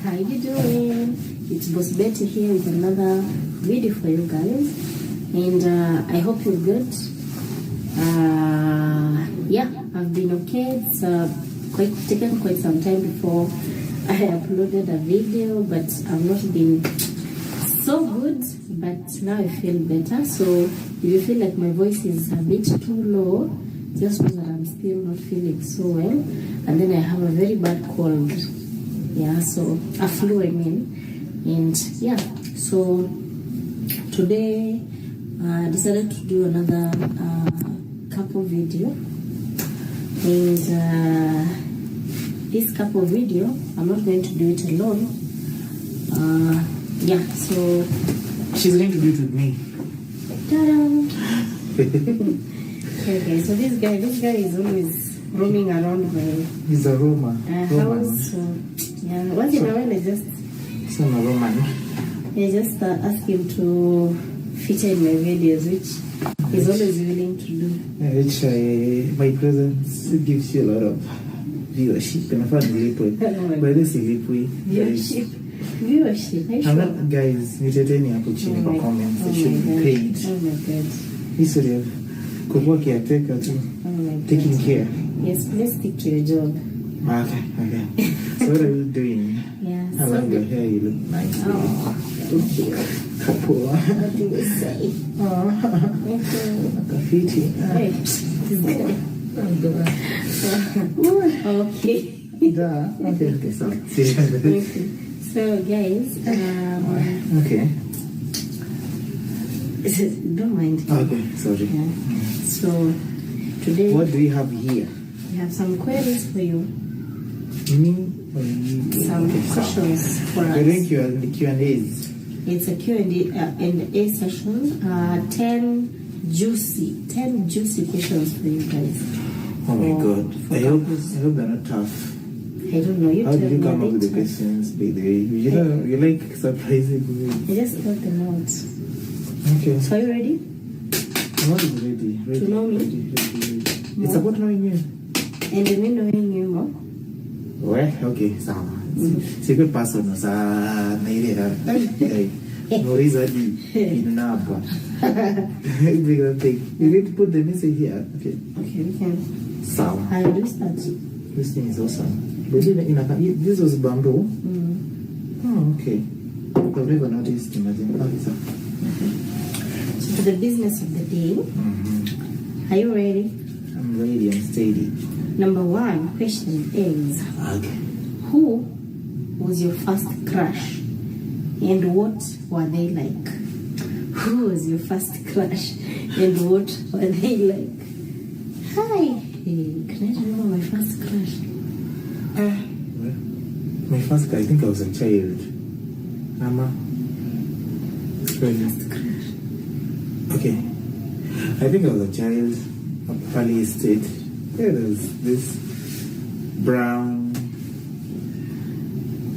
how you doing? It's Boss Betty here with another video for you guys, and I hope you're good. Yeah, I've been okay. It's taken quite some time before I uploaded a video, but I've not been so good, but now I feel better. So if you feel like my voice is a bit too low, just know that I'm still not feeling so well, and then I have a very bad cold. Yeah, so a flu, I mean. And yeah, so today I decided to do another couple video, and this couple video I'm not going to do it alone. Yeah, so she's going to do it with me. Okay, so this guy is always roaming around my He's a Roman. House. So yeah, once in a while I just Roman. I just ask him to feature in my videos, which he's always willing to do. Which my presence gives you a lot of viewership. And I found by this Viewership. I'm not, guys, entertaining a chini for comments. It should be paid. Oh my god. History of Kubwa caretaker too. Taking care. Yes, please stick to your job. Okay. So what are you doing? Yeah. I love your hair, you look nice. Oh, thank you. Couple. What do you say? Graffiti. Hey, okay. Okay, so. So guys, Okay. don't mind. Okay, sorry. Yeah. So today, What do we have here? we have some queries for you, Me? some questions for We're doing us. Q&As. It's a Q&A session. 10 juicy questions for you guys. Oh my For- god. for I hope couples. they're not tough. I don't know. You How tell did you me. come up with the I questions, by the way? You like surprising me. just got them out. Okay. So are you ready? I'm already ready. To know me? Ready. It's More? about knowing you. And me knowing you more. Well, okay, sawa. Secret person sa nailera. No reason in Napa. Big thing. You need to put the message here. Okay. Okay, we can. Sawa. How do we start? This thing is awesome. This was bamboo. Oh, okay. I've never noticed. Imagine. Okay, so. So to the business of the day. Are you ready? I'm ready and steady. Number 1 question is, Okay. who was your first crush and what were they like? Who was your first crush and what were they like? Hi, can I remember my first crush? Well, my first guy, I think I was a child. Mama. First crush. Okay. I think I was a child of Valley Estate. Yeah, there was this brown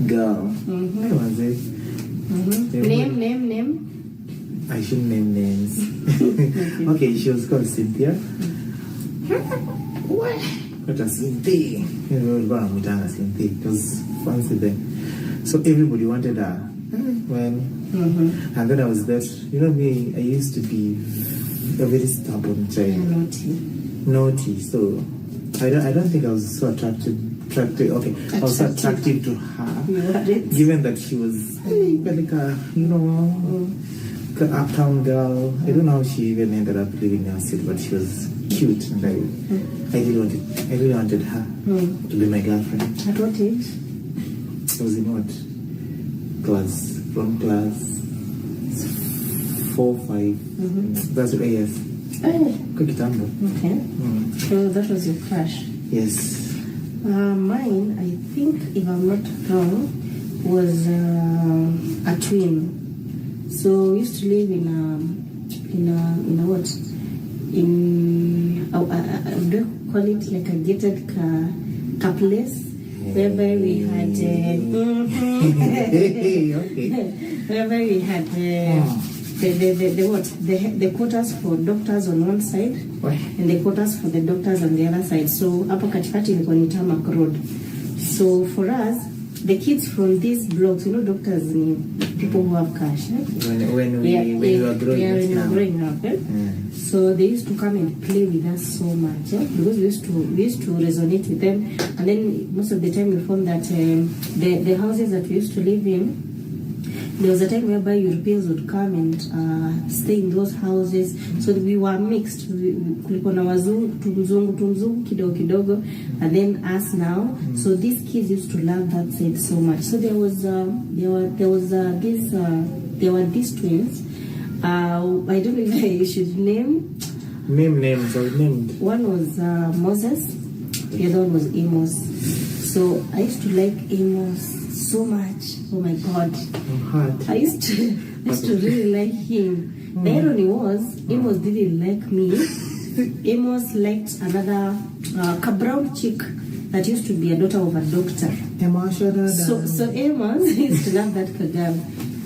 girl. Where was it? Name. I shouldn't name names. Okay, she was called Cynthia. What a Cynthia. It was fancy then. So everybody wanted her. Well, and then I was that. You know me, I used to be a very stubborn child. Naughty. So I don't think I was so attractive. Okay, I was so attractive to her, given that she was like a, uptown girl. I don't know how she even ended up living in our city, but she was cute, and I really wanted her to be my girlfriend. At what age? I was in what class? From class 4, 5. That's what. Yes. Kitambo. Okay. So that was your crush. Yes. Mine, I think, if I'm not wrong, was a twin. So we used to live in do you call it like a gated car place, whereby we had whereby we had the quarters for doctors on one side and the quarters for the doctors on the other side. So hapo katikati ilikuwa ni tarmac road. So for us, the kids from these blocks, doctors need people who have cash. When we were growing up. So they used to come and play with us so much, because we used to resonate with them. And then most of the time we found that the houses that we used to live in, there was a time whereby Europeans would come and stay in those houses. So we were mixed. Kulikuwa na tumzungu kidogo, and then us now. So these kids used to love that side so much. So there were these twins. I don't know if I should name names or named. One was Moses, the other one was Amos. So I used to like Amos so much. Oh my God. I used to really like him. The irony was, Amos didn't like me. Amos liked another brown chick that used to be a daughter of a doctor. So Amos used to love that Kagam.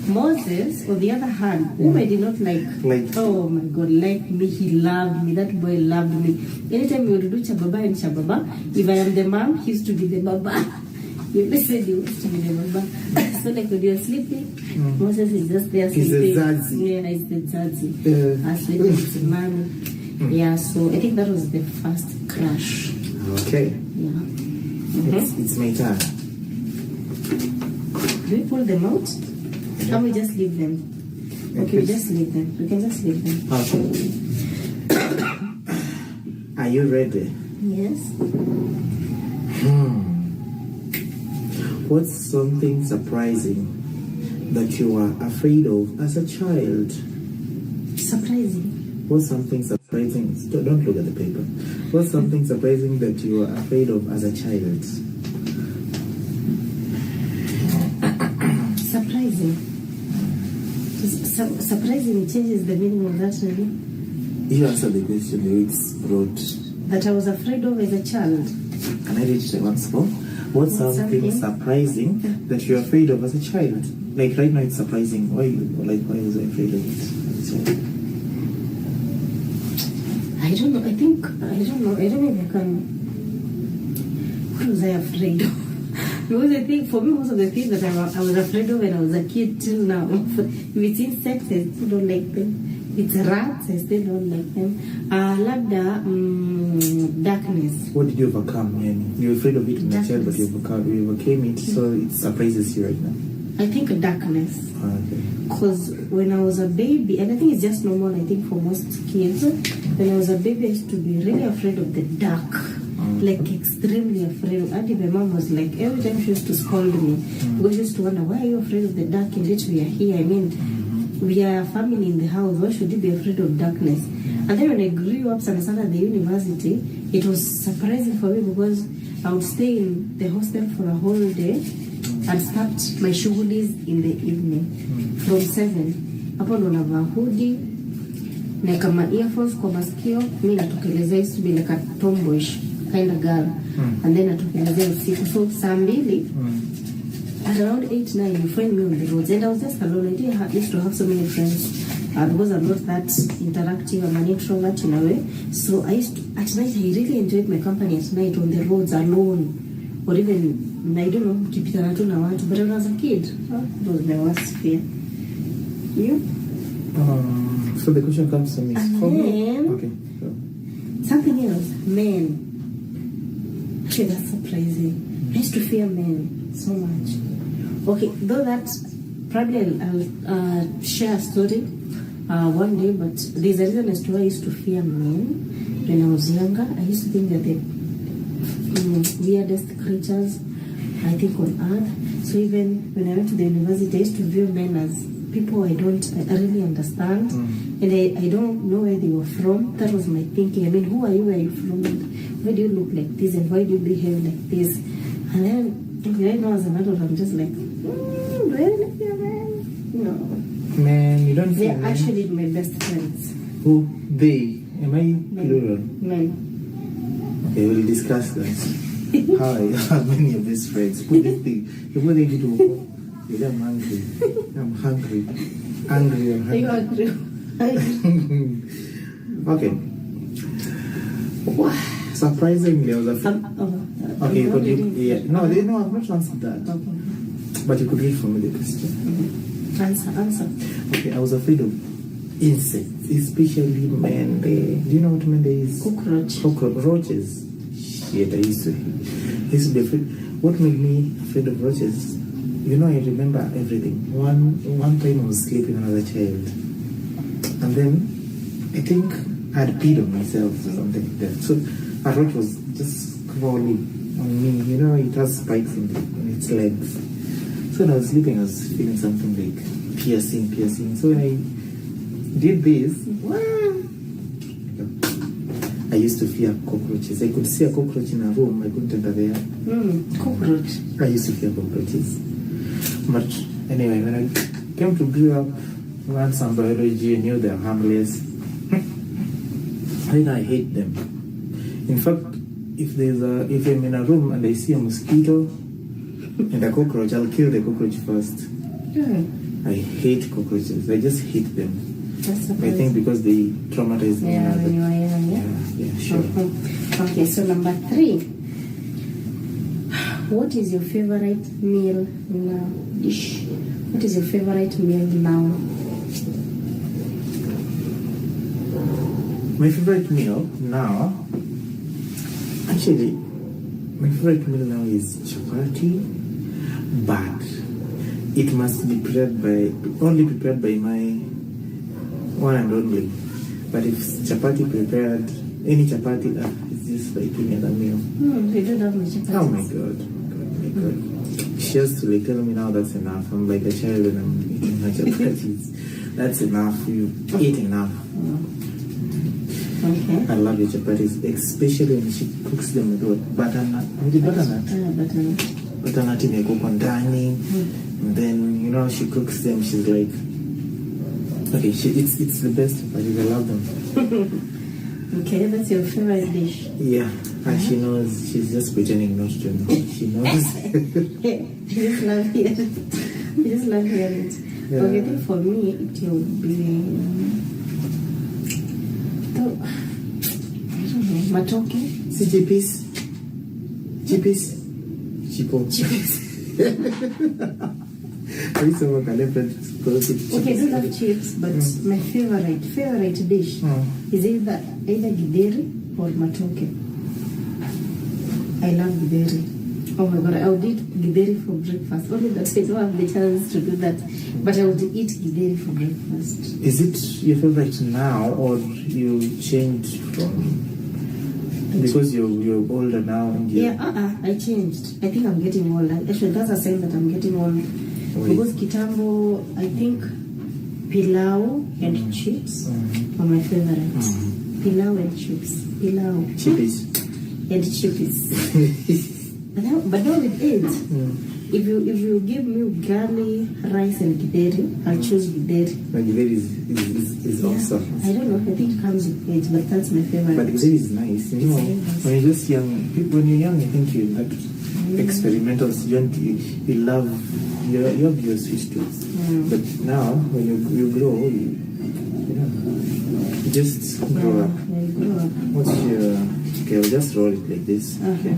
Moses, on the other hand, whom I did not like, oh my God, like me, he loved me. That boy loved me. Anytime we would do chababa and shababa, if I am the mom, he used to be the baba. You listen, he used to be the baba. So like when you're sleeping, Moses is just there sleeping. He's the zazi. Yeah, he's the zazi. Sleeping with the mommy. Yeah, so I think that was the first crush. Okay. Yeah. It's my turn. Do we pull them out? Can we just leave them? Okay, we just leave them. We can just leave them. Okay. Are you ready? Yes. What's something surprising that you were afraid of as a child? Surprising? What's something surprising? Don't look at the paper. What's something surprising that you were afraid of as a child? Surprising? Surprising changes the meaning of that, really? You answer the question, it's broad. That I was afraid of as a child. Can I read it once more? What's something surprising that you're afraid of as a child? Like right now it's surprising. Why was I afraid of it as a child? I don't know. I don't know if I can. What was I afraid of? Because I think for me, most of the things that I was afraid of when I was a kid till now, if it's insects, I still don't like them. It's rats, I still don't like them. Darkness. What did you overcome? You were afraid of it when a child, but you overcame it, so it surprises you right now. I think darkness. Okay. Because when I was a baby, and I think it's just normal, I think for most kids, when I was a baby, I used to be really afraid of the dark. Like extremely afraid. Auntie, my mom was like, every time she used to scold me, because she used to wonder, why are you afraid of the dark in which we are here? I mean, we are a family in the house. Why should you be afraid of darkness? And then when I grew up and I started at the university, it was surprising for me because I would stay in the hostel for a whole day and start my shughulis in the evening from 7. Hapo ndo navaa hoodie, na kama earphones kwa masikio, mimi natokelezea, used to be like a tomboyish kind of girl. And then natokelezea usiku. So saa 2, at around 8, 9, you find me on the roads. And I was just alone. I didn't used to have so many friends because I'm not that interactive. I'm an introvert in a way. So I used to, at night, I really enjoyed my company at night on the roads alone. Or even, I don't know, kipitana tu na watu. But when I was a kid, it was my worst fear. You? So the question comes to me. Okay. So. Something else. Men. Actually, that's surprising. I used to fear men so much. Okay, though that probably I'll share a story one day, but there's a reason as to why I used to fear men when I was younger. I used to think that the weirdest creatures, I think, on earth. So even when I went to the university, I used to view men as people I really understand, and I don't know where they were from. That was my thinking. I mean, who are you? Where are you from? Why do you look like this? And why do you behave like this? And then right now as an adult, I'm just like, do I really feel men? No. Man, you don't feel They're actually my best friends. Who? They? Am I plural? Men. Okay, we'll discuss that. How I have many of these friends. Put this thing. Before they get to I'm hungry. I'm hungry. Angry and hungry. Are you hungry? Okay. Surprisingly, I was afraid. Okay, but no, I've not answered that. But you could read for me the question. Answer. Okay, I was afraid of insects, especially mende. Do you know what mende is? Roaches. Shit, I used to be afraid. What made me afraid of roaches? You know, I remember everything. One time I was sleeping when I was a child, and then I think I had peed on myself or something like that. So a roach was just crawling on me. You know, it has spikes in its legs. So when I was sleeping, I was feeling something like piercing. So when I did this, I used to fear cockroaches. I could see a cockroach in a room, I couldn't enter there. Cockroach. I used to fear cockroaches. But anyway, when I came to grow up, learned some biology, knew they're harmless. Then I hate them. In fact, if I'm in a room and I see a mosquito and a cockroach, I'll kill the cockroach first. I hate cockroaches. I just hate them. I think because they traumatize me. Yeah, when you are young, yeah, sure. Okay, so number 3. What is your favorite meal now? Dish. What is your favorite meal now? My favorite meal now, actually, my favorite meal now is chapati, but it must be only prepared by my one and only. But if chapati prepared, any chapati, it's just like any other meal. You don't have my chapati. Oh my god. She has to like tell me now that's enough. I'm like a child and I'm eating her chapatis. That's enough. You eat enough. Okay. I love your chapatis, especially when she cooks them with what? Butternut. Butternut. Butternut imekokwa ndani. And then, you know, she cooks them, she's like, okay, it's the best chapatis. I love them. Okay, that's your favorite dish. Yeah, and she knows. She's just pretending not to know. She knows. I just love hearing it. Yeah. Okay, then for me, it will be... I don't know. Matoke? See, chippies. I used to work at Okay, I don't have chips, but my favorite dish is either githeri or matoke. I love githeri. Oh my god, I would eat githeri for breakfast. Only that I don't have the chance to do that, but I would eat githeri for breakfast. Is it your favorite now, or you changed from? Because you're older now and I changed. I think I'm getting older. Actually, that's a sign that I'm getting old. Because kitambo, I think pilau and chips are my favorite. Pilau and chips. Chippies. And chippies. but now with age, if you give me ugali, rice and githeri, I'll choose githeri. But githeri is awesome. I don't know. I think it comes with age, but that's my favorite. But githeri is nice. You know, when you're just young, when you're young, I think you like experimental. You love. You have your sweet tooth. But now, when you grow, you just grow up. Yeah, you grow up. What's your... Okay, I'll just roll it like this. Okay.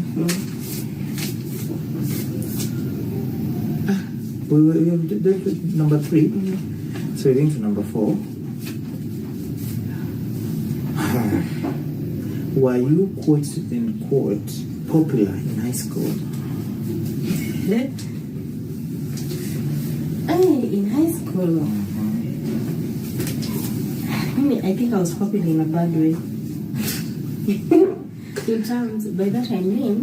We have number 3. So we're going to number 4. Were you quote unquote popular in high school? In high school, I think I was popular in a bad way. In terms, by that I mean,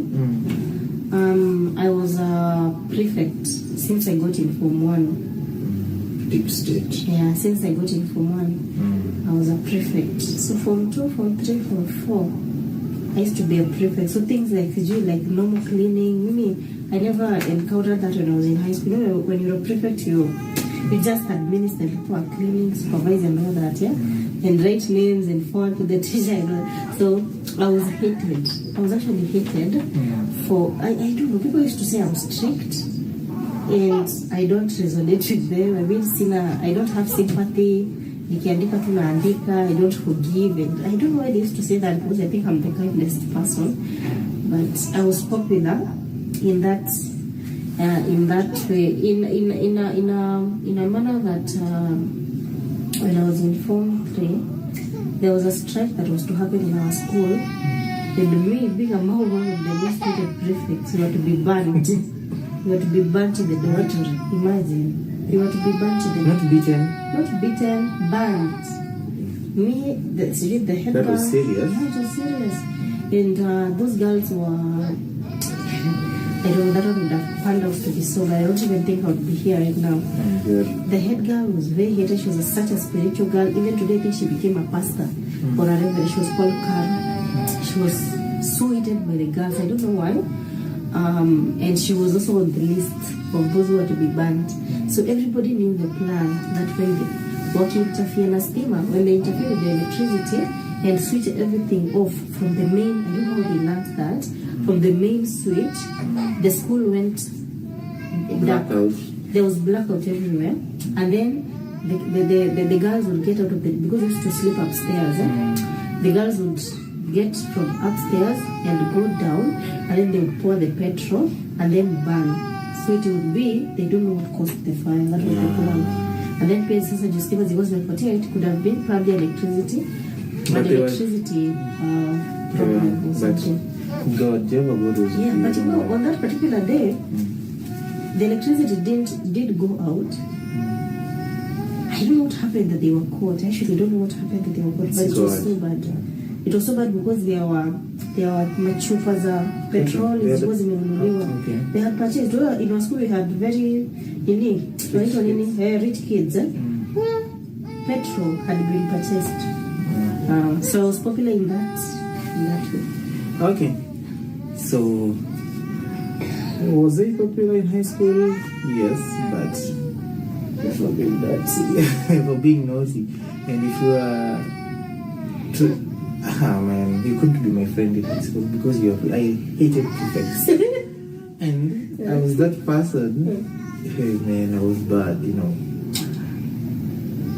I was a prefect since I got in Form 1. Deep state. Yeah, since I got in Form 1, I was a prefect. So Form 2, Form 3, Form 4, I used to be a prefect. So things like normal cleaning, I never encountered that when I was in high school. You know, when you're a prefect, you just administer, people are cleaning, supervise and all that, yeah? And write names and forward to the teacher and all. So I was hated. I was actually hated for, I don't know, people used to say I'm strict and I don't resonate with them. I don't have sympathy. Nikiandika tunaandika, I don't forgive, and I don't know why they used to say that, because I think I'm the kindest person. But I was popular in that in that way, in a manner that when I was in Form 3, there was a strike that was to happen in our school, and me being among one of the most hated prefects, you were to be banned. You were to be banned to the dormitory. Imagine, you were to be banned to the Not beaten. not beaten, banned. Me, the head That girl. was serious. Yeah, it was serious. And those girls were. I don't know, that one would have panned out to be so, but I don't even think I would be here right now. Good. The head girl was very hated. She was such a spiritual girl. Even today, I think she became a pastor or a reverend. She was called Karen. She was so hated by the girls. I don't know why. And she was also on the list of those who were to be banned. So everybody knew the plan that when they were to interfere in a steamer, when they interfere with the electricity and switch everything off from the main, I don't know how they learned that, from the main switch, the school went dark. Blackout. There was blackout everywhere. And then the girls would get out of the, because we used to sleep upstairs, the girls would get from upstairs and go down, and then they would pour the petrol and then burn. So it would be, they don't know what caused the fire. That was the plan. And then pia sasa just because it was it could have been probably electricity, but electricity problem or something. God, Jehovah God was. Yeah, but you know, on that particular day, the electricity did go out. I don't know what happened that they were caught. I actually don't know what happened that they were caught, but it was so bad. It was so bad because there were machupa za petrol zilikuwa zimenunuliwa. They had purchased. In our school we had very rich kids. Petrol had been purchased. So I was popular in that way. Okay. So was I popular in high school? Yes, but for being naughty. For being naughty. And if you are man, you couldn't be my friend in high school because I hated prefects. And I was that person. Hey man, I was bad, you know.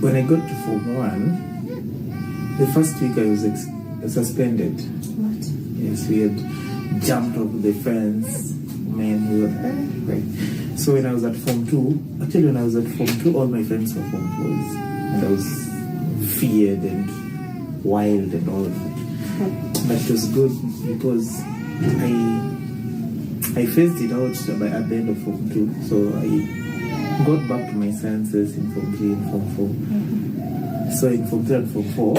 When I got to Form 1, the first week I was suspended. What? Yes, we had jumped off the fence. Man, we were right. So when I was at Form 2, actually when I was at Form 2, all my friends were Form 4s. And I was feared and wild and all of that. But it was good because I faced it out at the end of Form 2. So I got back to my senses in Form 3 and Form 4. So in Form 3 and Form 4, I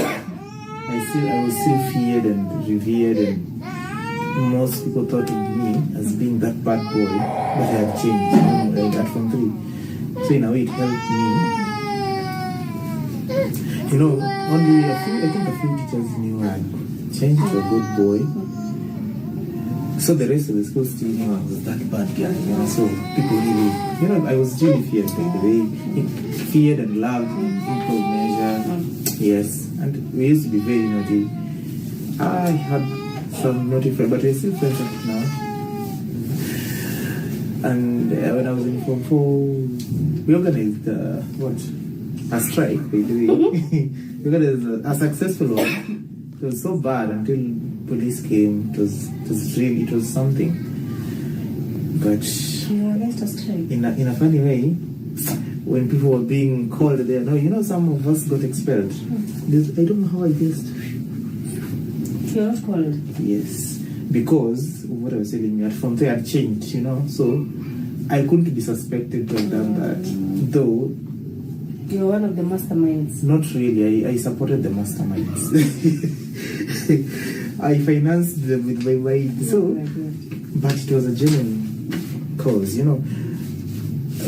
was still feared and revered, and most people thought of me as being that bad boy, but I had changed at Form 3. So in a way it helped me. You know, only I think a few teachers knew I changed to a good boy. So the rest of the school still knew I was that bad guy, you know. So people really, you know, I was really feared by the way. Feared and loved in equal measure. Yes. And we used to be very naughty. I had some naughty friends, but we're still friends up now. And when I was in Form 4, we organized a strike, by the way. We organized a successful one. It was so bad until police came. It was something. But You organized a strike? in a funny way, when people were being called there, no, you know, some of us got expelled. I don't know how I guessed. You were not called? Yes, because of what I was telling you, at Form 3 had changed, you know, so I couldn't be suspected to have done that. Though You're one of the masterminds. not really, I supported the masterminds. I financed them with my mind. So, but it was a genuine cause, you know.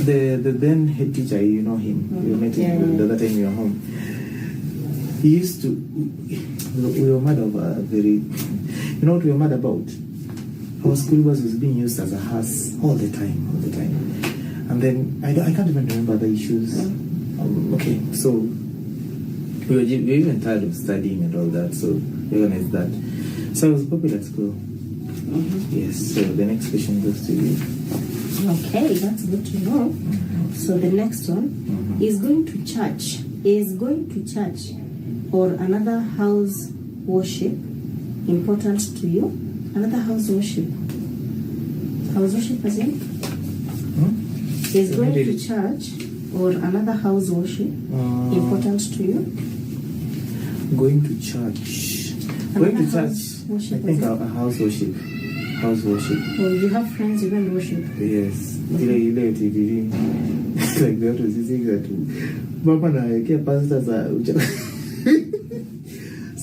The then head teacher, you know him. You met him the other time you were home. He used to. We were mad over very. You know what we were mad about? Our school bus was being used as a hearse all the time. And then I can't even remember the issues. Okay, so we were even tired of studying and all that, so we organized that. So I was popular at school. Yes. So the next question goes to you. Okay, that's good to know. So the next one is going to church. Is going to church or another house worship important to you? Another house worship. House worship as in? Is going to church or another house worship important to you? Going to church. Going to church. I think a house worship. House worship. Oh, you have friends you don't worship? Yes. Like that was easy that Mama na care pastors are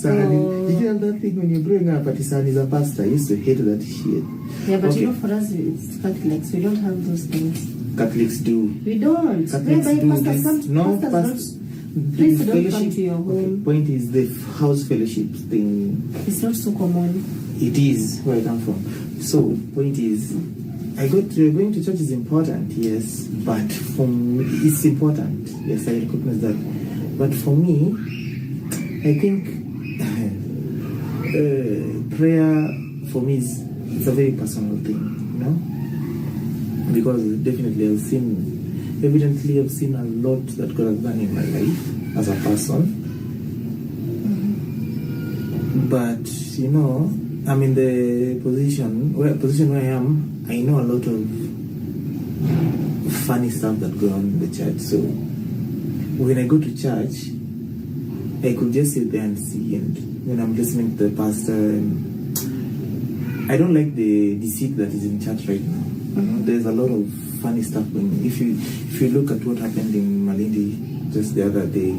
Sahani. Did you have that thing when you're growing up at Sahani is a pastor? I used to hate that shit. Yeah, but you know, for us, it's Catholics. We don't have those things. Catholics do. We don't. Catholics do this. No, please don't come to your home. Okay, point is the house fellowship thing. It's not so common. It is where I come from. So, point is, going to church is important, yes, but for me, it's important. Yes, I recognize that. But for me, I think prayer for me it's a very personal thing, you know, because definitely evidently I've seen a lot that God has done in my life as a person. But you know, I'm in the position where I am. I know a lot of funny stuff that go on in the church. So when I go to church, I could just sit there and see, and when I'm listening to the pastor, and I don't like the deceit that is in church right now. You know, there's a lot of funny stuff going on. If you look at what happened in Malindi just the other day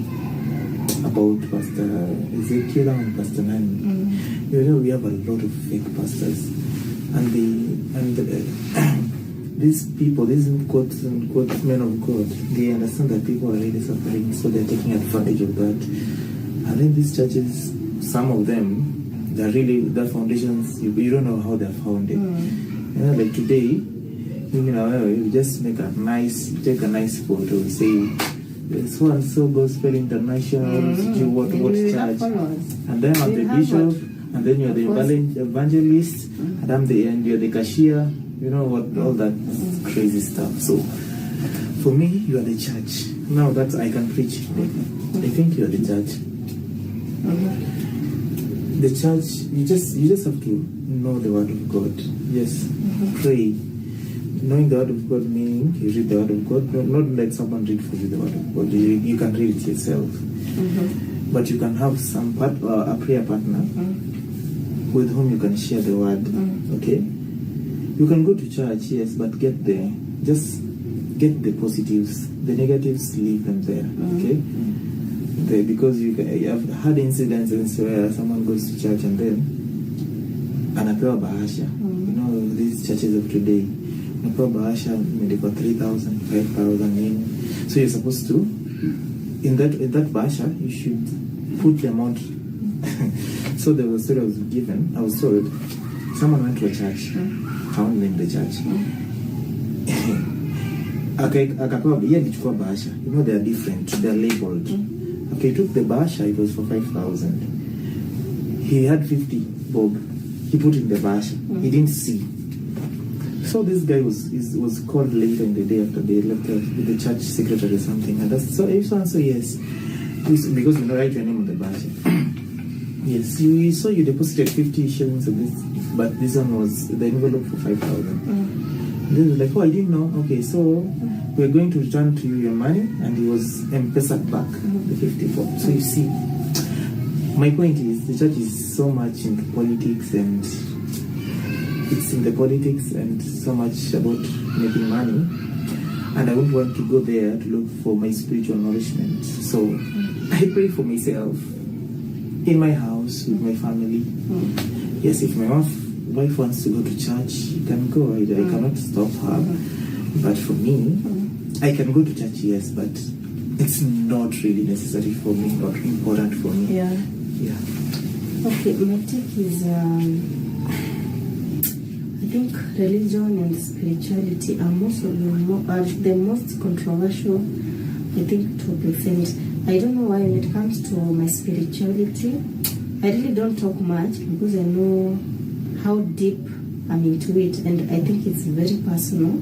about Pastor Ezekiel and Pastor Nani, you know, we have a lot of fake pastors, and these people, these quote unquote men of God, they understand that people are really suffering, so they're taking advantage of that. And then these churches, some of them, they're really, their foundations, you don't know how they're founded. You know, like today, you know, you just take a nice photo, say, so and so Gospel International, what church, and then I'm the bishop, and then you're the evangelist, and you're the cashier, you know what, all that crazy stuff. So for me, you are the church. Now that I can preach, I think you're the church. The church, you just have to know the word of God. Yes, pray. Knowing the word of God meaning you read the word of God, not let someone read for you the word of God. You can read it yourself. But you can have some a prayer partner with whom you can share the word. Okay? You can go to church, yes, but just get the positives. The negatives, leave them there. Okay? Because I've had incidents where someone goes to church and then anapewa bahasha. You know, these churches of today, anapewa bahasha maybe for 3,000, 5,000. So you're supposed to, in that bahasha, you should put the amount. So there was a story I was told, someone went to a church, found in the church. Akapewa, alichukua bahasha. You know, they are different, they are labeled. Okay, he took the bahasha, it was for 5,000. He had 50 bob. He put in the bahasha. He didn't see. So this guy was called later in the day after they left with the church secretary or something. And that's so if so yes. Because you know, write your name on the bahasha. Yes, you deposited 50 shillings of this, but this one was the envelope for 5,000. They were like, oh, I didn't know. Okay, so we're going to return to you your money, and he was M-Pesa back the 54. So you see, my point is the church is so much into politics, and it's in the politics and so much about making money, and I wouldn't want to go there to look for my spiritual nourishment. So I pray for myself in my house with my family. Yes, if my wife wants to go to church, she can go. I cannot stop her. But for me, I can go to church, yes, but it's not really necessary for me, not important for me. Yeah. Okay, my take is, I think religion and spirituality are the most controversial, I think, topics. And I don't know why when it comes to my spirituality, I really don't talk much because I know how deep I'm into it, and I think it's very personal.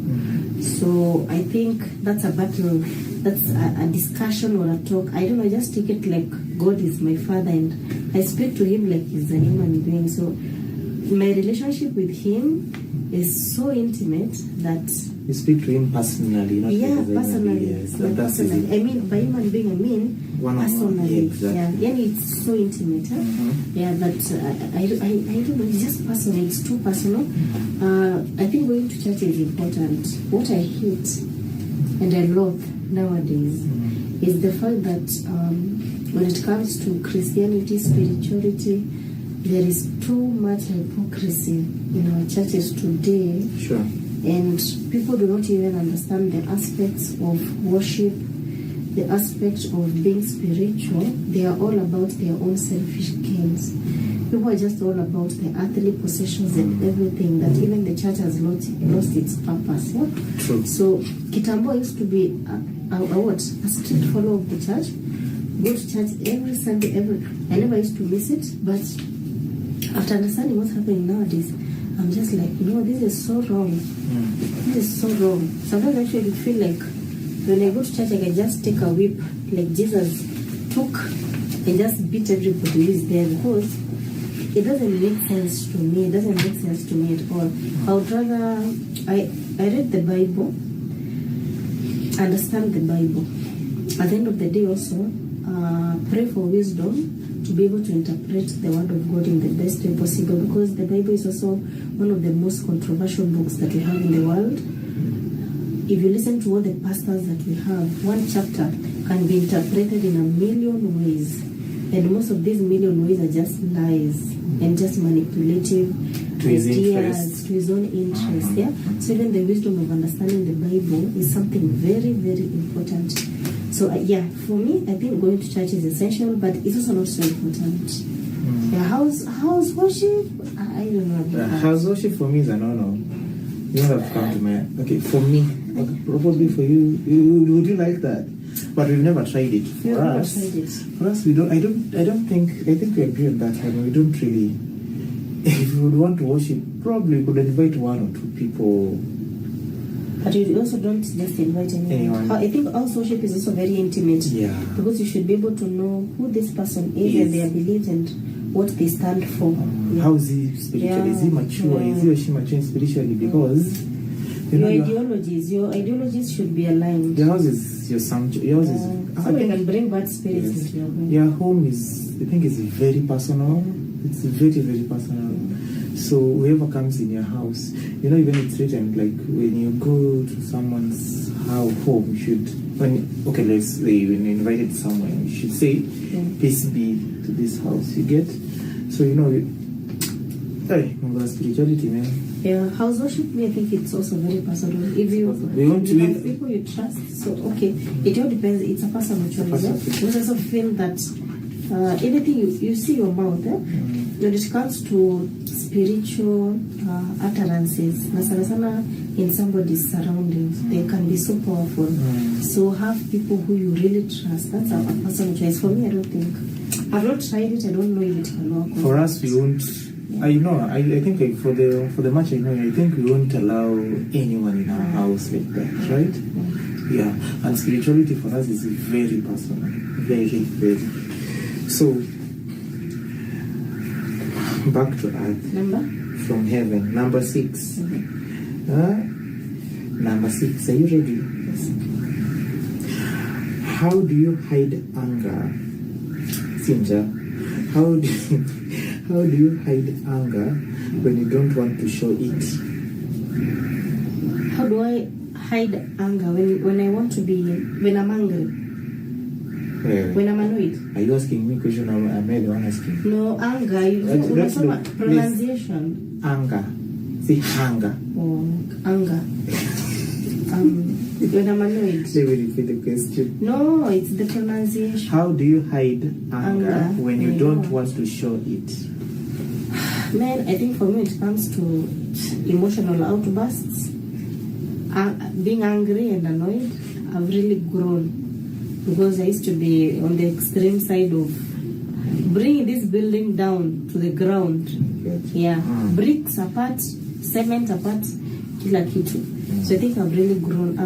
So I think that's a battle, that's a discussion or a talk. I don't know, I just take it like God is my father and I speak to him like he's a human being. So my relationship with him is so intimate that You speak to him personally, not personally. Yes, Yeah, that's personally. easy. I mean, by human being, I mean One-on-one, personally. yeah, exactly. Yeah, it's so intimate. Huh? Yeah, but I don't know. It's just personal. It's too personal. I think going to church is important. What I hate and I love nowadays is the fact that when it comes to Christianity, spirituality, there is too much hypocrisy in our churches today. Sure. And people do not even understand the aspects of worship, the aspect of being spiritual. They are all about their own selfish gains. People are just all about the earthly possessions and everything, that even the church has lost its purpose. Yeah? True. So Kitambo used to be a strict follower of the church. Go to church every Sunday, I never used to miss it, but after understanding what's happening nowadays, I'm just like, no, this is so wrong. This is so wrong. Sometimes I actually feel like when I go to church, I can just take a whip like Jesus took and just beat everybody who is there, because it doesn't make sense to me. It doesn't make sense to me at all. I would rather, I read the Bible, understand the Bible. At the end of the day also, pray for wisdom to be able to interpret the word of God in the best way possible, because the Bible is also one of the most controversial books that we have in the world. If you listen to all the pastors that we have, one chapter can be interpreted in a million ways, and most of these million ways are just lies and just manipulative To his ideas interest. to his own interest. Yeah. So even the wisdom of understanding the Bible is something very, very important. So for me, I think going to church is essential, but it's also not so important. Yeah, house worship, I don't know about that. House worship for me is a no-no. You don't have to come to my... Okay, for me, okay, probably for you, would you like that? But we've never tried it. For us, we don't. I think we agree on that one. We don't really. If we would want to worship, probably we could invite one or two people. But you also don't just invite anyone. I think house worship is also very intimate. Yeah. Because you should be able to know who this person is and their beliefs and what they stand for. How is he spiritually? Is he mature? Is he or she mature spiritually? Because your ideologies should be aligned. Your house is your sanctuary. Yours is. So we can bring bad spirits into your home. Your home is, I think, is very personal. It's very, very personal. So whoever comes in your house, even it's written like when you go to someone's home, let's say when you're invited somewhere, you should say, peace be to this house. You get? So spirituality, man. Yeah, house worship, I think it's also very personal. If you have people you trust, so it all depends. It's a personal choice. You also feel that anything you see your mouth, when it comes to spiritual utterances, in somebody's surroundings, they can be so powerful. So have people who you really trust. That's a personal choice. For me, I don't think. I've not tried it. I don't know if it can work. For us, we won't. I think for the match I think we won't allow anyone in our house like that, right? Yeah. And spirituality for us is very personal. Very, very. So, back to earth. From heaven. Number 6. Number 6. Are you ready? Yes. How do you hide anger? Sinja, how do you hide anger when you don't want to show it? How do I hide anger when I want to be, when I'm angry? When I'm annoyed? Are you asking me a question or am I the one asking? No, anger. Pronunciation. Anger. Say anger. Oh, anger. When I'm annoyed. Let me repeat the question. No, it's the pronunciation. How do you hide anger when you don't want to show it? Man, I think for me it comes to emotional outbursts. Being angry and annoyed, I've really grown. Because I used to be on the extreme side of bringing this building down to the ground. Yeah. Bricks apart, cement apart, kila kitu. So I think I've really grown up.